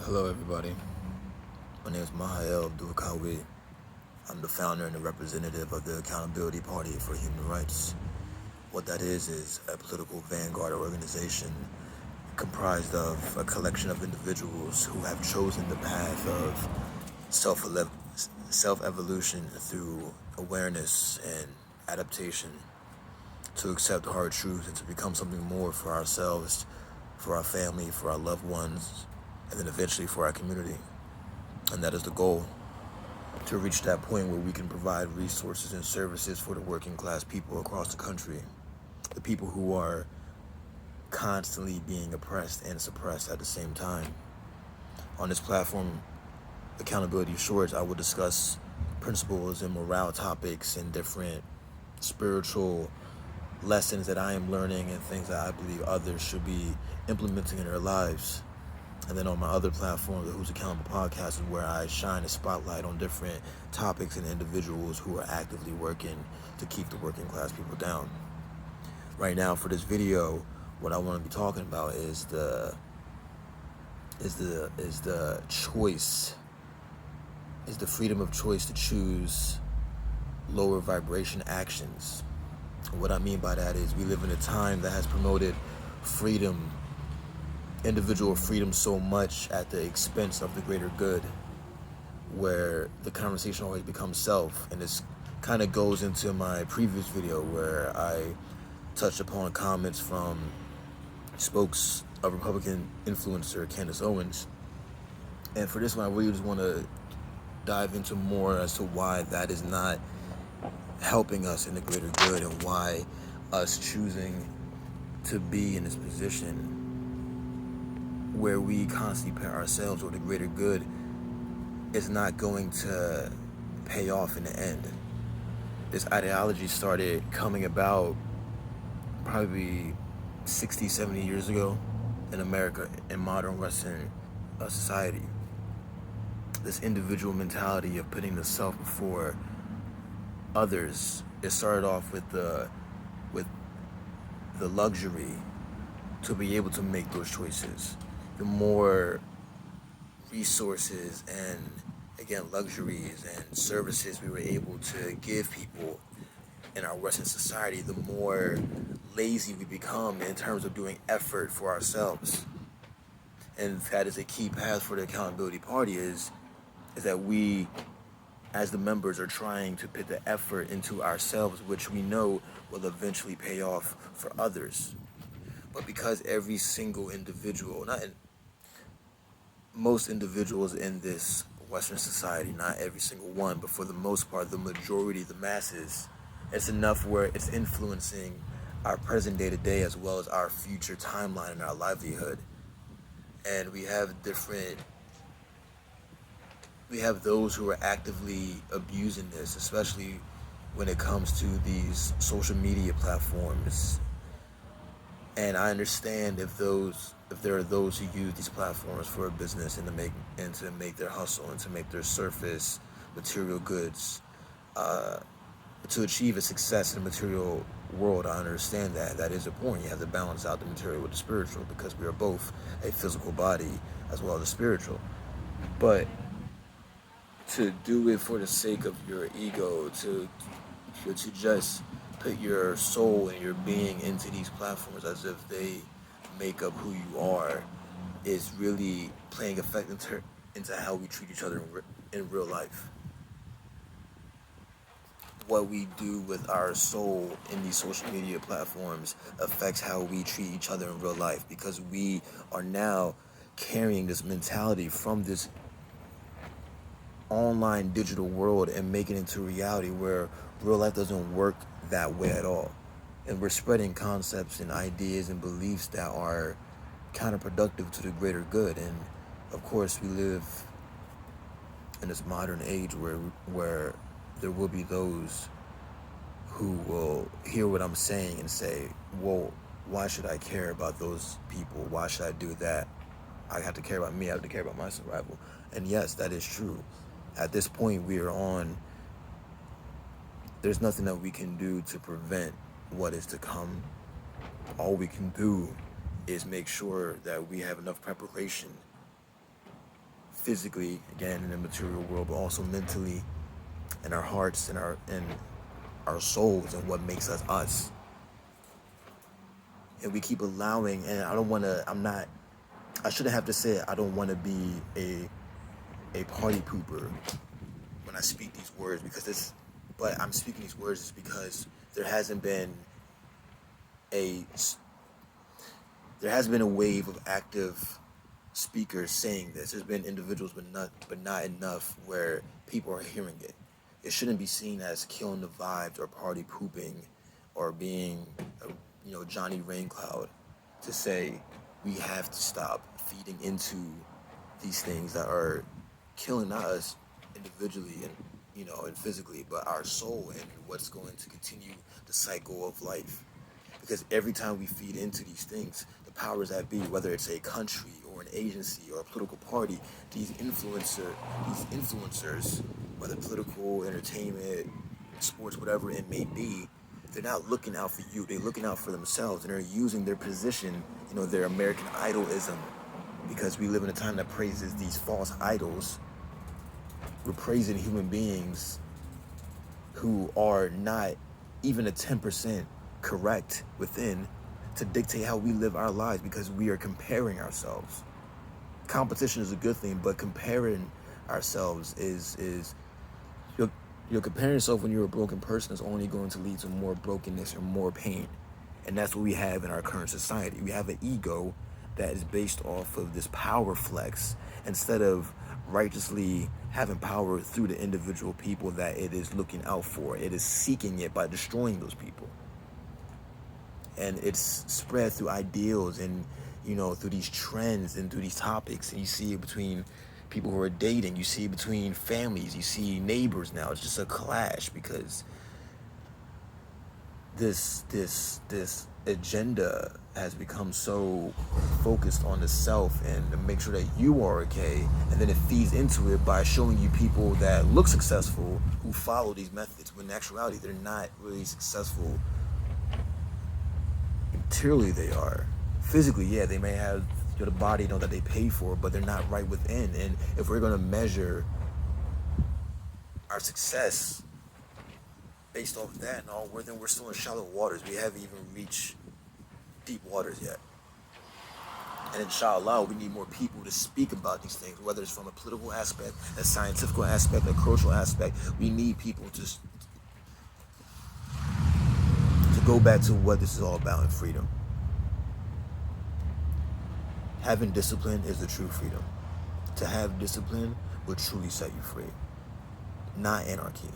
Hello, everybody. My name is Mahael Abdul-Qawi. I'm the founder and the representative of the Accountability Party for Human Rights. What that is a political vanguard organization comprised of a collection of individuals who have chosen the path of self-evolution through awareness and adaptation to accept hard truths and to become something more for ourselves, for our family, for our loved ones, and then eventually for our community. And that is the goal, to reach that point where we can provide resources and services for the working class people across the country, the people who are constantly being oppressed and suppressed at the same time. On this platform, Accountability Shorts, I will discuss principles and morale topics and different spiritual lessons that I am learning and things that I believe others should be implementing in their lives. And then on my other platform, the Who's Accountable podcast, is where I shine a spotlight on different topics and individuals who are actively working to keep the working class people down. Right now, for this video, what I want to be talking about is the choice, is the freedom of choice to choose lower vibration actions. What I mean by that is we live in a time that has promoted freedom, individual freedom, so much at the expense of the greater good, where the conversation always becomes self. And this kind of goes into my previous video where I touched upon comments from a Republican influencer, Candace Owens. And for this one, I really just want to dive into more as to why that is not helping us in the greater good, and why us choosing to be in this position where we constantly pair ourselves with the greater good is not going to pay off in the end. This ideology started coming about probably 60, 70 years ago in America, in modern Western society. This individual mentality of putting the self before others. It started off with the luxury to be able to make those choices. The more resources and, again, luxuries and services we were able to give people in our Western society, the more lazy we become in terms of doing effort for ourselves. And that is a key path for the Accountability Party, is that we, as the members, are trying to put the effort into ourselves, which we know will eventually pay off for others. But because every single individual, most individuals in this Western society, not every single one, but for the most part, the majority, the masses, it's enough where it's influencing our present day-to-day as well as our future timeline and our livelihood. And we have those who are actively abusing this, especially when it comes to these social media platforms. And I understand if there are those who use these platforms for a business and to make their hustle and to make their surface material goods, to achieve a success in the material world. I understand that is a point. You have to balance out the material with the spiritual, because we are both a physical body as well as a spiritual. But to do it for the sake of your ego, to just put your soul and your being into these platforms as if they make up who you are, is really playing effect into how we treat each other in real life. What we do with our soul in these social media platforms affects how we treat each other in real life, because we are now carrying this mentality from this online digital world and making it into reality where real life doesn't work that way at all. And we're spreading concepts and ideas and beliefs that are counterproductive to the greater good. And of course, we live in this modern age where there will be those who will hear what I'm saying and say, well, why should I care about those people? Why should I do that? I have to care about me. I have to care about my survival. And yes, that is true. At this point, there's nothing that we can do to prevent what is to come. All we can do is make sure that we have enough preparation physically, again, in the material world, but also mentally, in our hearts, and our souls, and what makes us us. And we keep allowing, and I shouldn't have to say it, I don't want to be a party pooper when I speak these words, but I'm speaking these words is because there hasn't been a there has been a wave of active speakers saying this. There's been individuals, but not enough where people are hearing it. It shouldn't be seen as killing the vibes or party pooping or being Johnny Raincloud to say we have to stop feeding into these things that are killing not us individually and physically, but our soul and what's going to continue the cycle of life. Because every time we feed into these things, the powers that be, whether it's a country or an agency or a political party, these influencers, whether political, entertainment, sports, whatever it may be, they're not looking out for you. They're looking out for themselves, and they're using their position, their American idolism, because we live in a time that praises these false idols. We're praising human beings who are not even a 10% correct within to dictate how we live our lives, because we are comparing ourselves. Competition is a good thing, but comparing ourselves is you're comparing yourself when you're a broken person is only going to lead to more brokenness or more pain. And that's what we have in our current society. We have an ego that is based off of this power flex instead of righteously having power through the individual people that it is looking out for. It is seeking it by destroying those people. And it's spread through ideals and, through these trends and through these topics. And you see it between people who are dating. You see it between families. You see neighbors now. It's just a clash because this agenda has become so focused on the self and to make sure that you are okay. And then it feeds into it by showing you people that look successful who follow these methods, when in actuality, they're not really successful. Materially they are. Physically, yeah, they may have the body that they pay for, but they're not right within. And if we're going to measure our success based off of that and all, then we're still in shallow waters. We haven't even reached deep waters yet. And inshallah, we need more people to speak about these things, whether it's from a political aspect, a scientific aspect, a cultural aspect. We need people to go back to what this is all about in freedom. Having discipline is the true freedom. To have discipline will truly set you free, not anarchy.